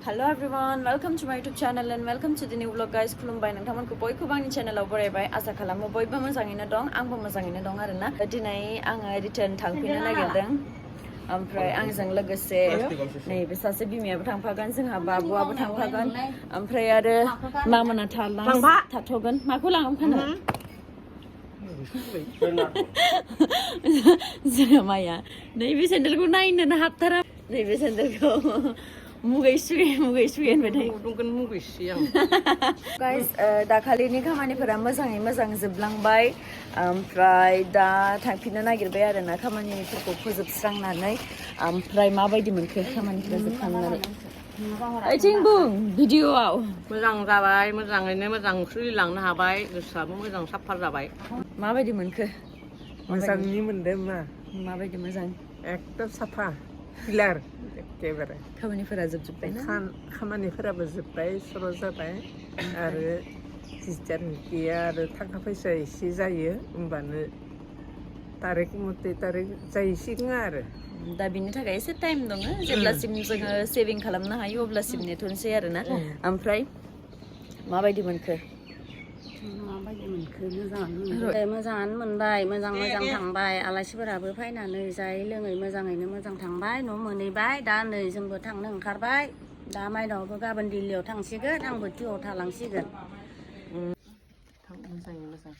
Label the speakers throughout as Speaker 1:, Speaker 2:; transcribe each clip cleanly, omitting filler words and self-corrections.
Speaker 1: Hello everyone, welcome to my YouTube channel and welcome to the new vlog guys. खुलुमबाय नोंथांमोनखौ बयखौबो आंनि चेनेलाव बरायबाय आसा खालामो बयबो मोजाङैनो दं आंबो मोजाङैनो दं आरोना दिनै आङो रिटार्न थांफिननो नागिरदों ओमफ्राय आंजों लोगोसे नैबे सासे बिमायाबो थांफागोन जोंहा बाबुआबो थांफागोन ओमफ्राय आरो मामोना थाथ'गोन माखौ लाङाम फानो जोंहा माया नैबे सेन्देलखौ नायनोनो हाबथारा नैबे सेन्देलखौ मुगैसुयै होनबाय थायो गाइस दाखालिनि खामानिफोरा मोजाङै मोजां जोबलांबाय ओमफ्राय दा थांफिननो नागिरबाय आरोना खामानिफोरखौ फोजोबस्रांनानै ओमफ्राय माबायदि मोनखो खामानिफोरा जोबखांनानै ओइथिं बुं भिडिअआव
Speaker 2: मोजां जाबाय मोजाङैनो मोजां सोलिलांनो हाबाय गोसोआबो मोजां साफा जाबाय
Speaker 1: माबायदि मोनखो
Speaker 2: मोजाङै मोनदों
Speaker 1: माबायदि मोजां
Speaker 2: एकदम साफा क्लियार एखेबारे
Speaker 1: खामानिफोरा जोबजोब्बाय ना
Speaker 2: खामानिफोराबो जोब्बाय सर' जाबाय आरो जिथियानोखि आरो थाखा फैसा एसे जायो होमबानो तारिख मथे तारिख जाहैसिगोन आरो
Speaker 1: दा बिनि थाखाय एसे टाइम दङ जेब्लासिम जोङो सेभिं खालामनो हायो अब्लासिम नेथ'नोसै आरोना ओमफ्राय माबायदि मोनखो
Speaker 3: मोजाङानो मोनबाय मोजां थांबाय आलासिफोराबो फैनानै जायै लोङै मोजाङैनो मोजां थांबाय न' मोनहैबाय दा नै जोंबो थांनो ओंखारबाय दा माइनावबो गाबोन दिल्लीयाव थांसिगोन आंबो टिउआव थालांसिगोन
Speaker 2: मोजाङै मोजां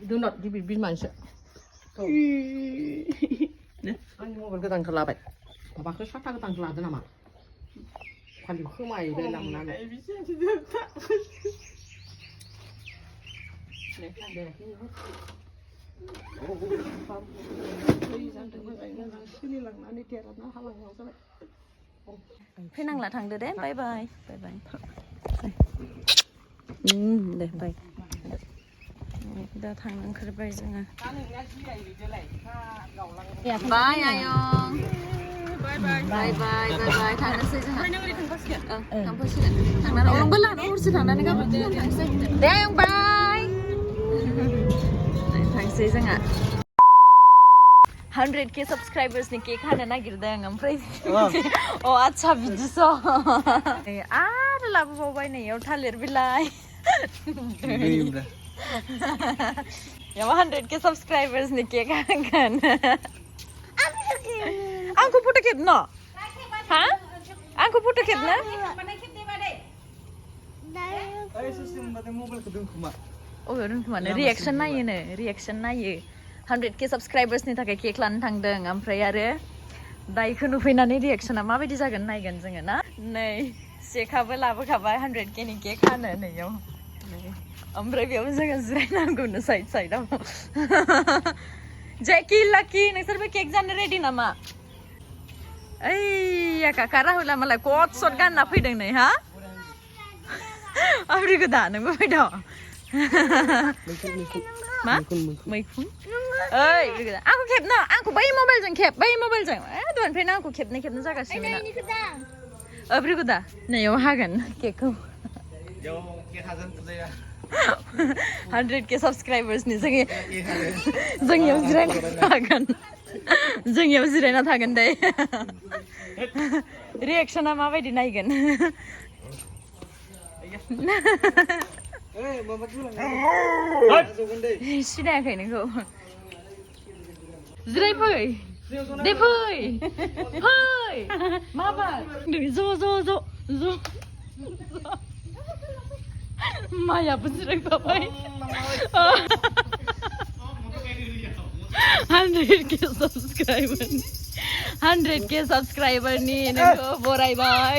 Speaker 2: दोनद गिबि बिमानसो आंनि मबाइल गोदानखौ लाबाय माबाखौ साथा गोदानखौ लादो नामा खालि खोमायबाय लांनानै
Speaker 1: फैनांला थांदो दे बाय बाय बाय बाय दे बाय दा थांनो ओंखारबाय जोङो बाय आयं बाय बाय बाय बाय थांनोसै जोंहा थांफासिगोन थांनानै आयंबो लाना हरसे थांनानै गाबोन थांसै दे आयं बाय थांसै जोंहा 100k साबस्क्राइबार्सनि केक हानो नागिरदों ओमफ्राय अ आच्छा बिदिसो आरो लाबोबावबाय नैयाव थालिर बिलाइ याव 100k साबस्क्राइबार्सनि केक हागोन आंखौ फट' खेबनो हा आंखौ फट' खेबनो अबेयाव दोनखोमानो रिएक्सन नायो 100k साबस्क्राइबार्सनि थाखाय केक लानो थांदों ओमफ्राय आरो दाइखौ नुफैनानै रिएक्सना माबायदि जागोन नायगोन जोङो ना नै सेकाबो लाबोखाबाय 100k नि केक हानो नैयाव ओमफ्राय बेयाव जोङो जिरायनांगौनो साइडआव जेकि लाकि नोंसोरबो केक जानो रेडि नामा ओइ काका राहुला मालाय कट सट गानना फैदों नै हा आब्रिखौ दा नोंबो फैदों मा मैखुन ओइ आंखौ खेबनो आंखौ बै मबाइलजों दहायनिफ्रायनो आंखौ खेबनो जागासिनो ना आब्रिखौ दा नैयाव हागोन केकखौ 100k साबस्क्राइबार्सनि जोंनियाव जिरायना थागोन दे रिएक्सना माबायदि नायगोन सिनायाखै नोंखौ जिरायफै दे फै माबार ज' मायाबो जिरायफाबाय 100k साबस्क्राइबारनि नोंखौ बरायबाय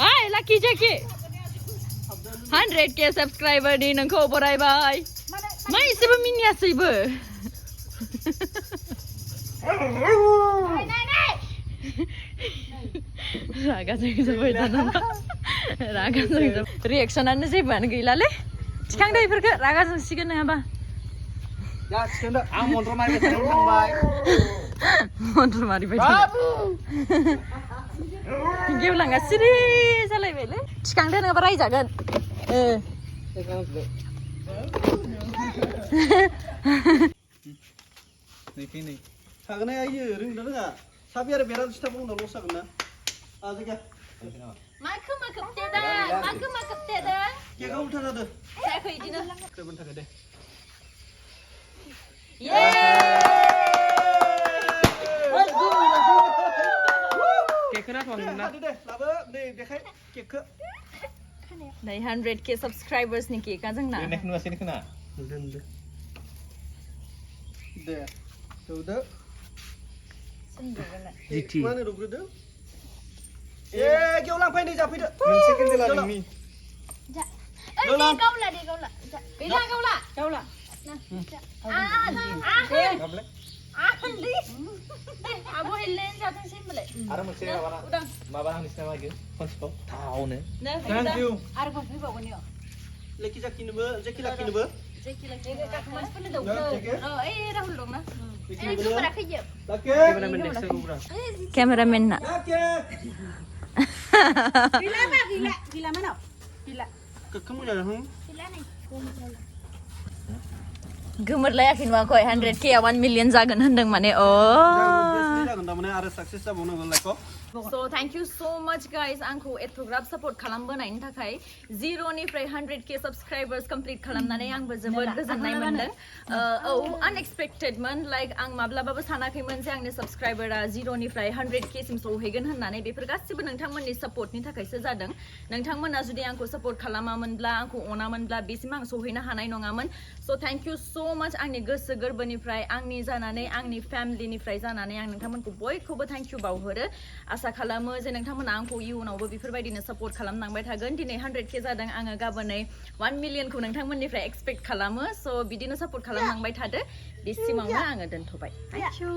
Speaker 1: हाय लाकि जेकि 100k साबस्क्राइबारनि नोंखौ बरायबाय मा एसेबो मिनियासैबो रागाजों जाबाय दाना रिएक्सनानो जेबोआनो गैलालै थिखांदो बेफोरखौ रागा जोंसिगोन नङाबा
Speaker 2: आं मन्त्र मारिबाय थांबाय
Speaker 1: मन्त्र मारिबाय गेवलाङा सिरि जालायबायलै थिखांदो नङाबा रायजागोन
Speaker 4: नैखै नै सागोना आयो रोंदों रोङा साबि आरो बेरा सिथा बुंनाव लस जागोन ना जायगा
Speaker 1: मा खोमा खोबतेदा मा खोमा खोबतेदा
Speaker 4: केकआ उल्था जादों
Speaker 1: जायाखै इदिनो
Speaker 4: खोबनो थाखाय दे
Speaker 1: ये
Speaker 4: केकखौ नाथ'वाखैमोन ना दे लाबो नै देखाय केकखौ
Speaker 1: नै 100k subscribers नि केकआ जोंना
Speaker 5: नेक नुवासै खोना
Speaker 4: दोन दे दौदो
Speaker 5: जिथि
Speaker 4: मा होनो रुग्रोदो ए गेवलां फै नै जाफैदो
Speaker 5: मोनसे केन्देला नोंनि
Speaker 1: गावला गैला गावला
Speaker 5: गाबले
Speaker 1: आबो हेलेन जाथोंसै होनबालाय
Speaker 5: आरो मोनसे माबा हांनिसै नामा इयो खनसेखौ थावनो
Speaker 4: थैंक यू
Speaker 1: आरो खनसे फैबावगोन इयो
Speaker 4: लेखि जाखिनोबो जेखि लाखिनोबो
Speaker 1: जेखि लाखि मानसिफोरनो दौदो ओइ राहुल दं ना
Speaker 4: लाके
Speaker 5: केमेरामेन नेक्स्ट गुब्रा
Speaker 1: केमेरामेन ना
Speaker 4: लाके
Speaker 3: gila mana gila
Speaker 4: केकखौ मोजां हों
Speaker 1: गोमोरलायाखै नुवाखै 100k 1 million जागोन होनदों माने अ
Speaker 4: जागोन तारमाने आरो सक्सेस जाबावनांगौ लाइकआव
Speaker 1: So thank you so much guys आंखौ एथ'ग्राब सापर्ट खालामबोनायनि थाखाय 0 निफ्राय 100k subscribers complete खालामनानै आंबो जोबोद गोजोननाय मोनदों औ अनएक्सपेक्टेडमोन लाइक आं माब्लाबाबो सानाखैमोन जे आंनि साबस्क्राइबारा 0 निफ्राय 100k सिम सौहैगोन होननानै बेफोर गासिबो नोंथांमोननि सापर्टनि थाखायसो जादों नोंथांमोना जुदि आंखौ सापर्ट खालामामोनब्ला आंखौ अनामोनब्ला बेसिम आं सौहैनो हानाय नङामोन so thank you so much आंनि गोसो गोरबोनिफ्राय आंनि जानानै आंनि फेमिलिनिफ्राय जानानै आं नोंथांमोनखौ बयखौबो थैंक यू बावहरो आसा खालामो जे नोंथांमोना आंखौ इयुनावबो बेफोरबायदिनो सापर्ट खालामलांबाय थागोन दिनै 100k जादों आङो गाबोनै 1 मिलियनखौ नोंथांमोननिफ्राय एक्सपेक्ट खालामो स' बिदिनो सापर्ट खालामलांबाय थादो बेसिमावनो आङो दोनथ'बाय थैंक यू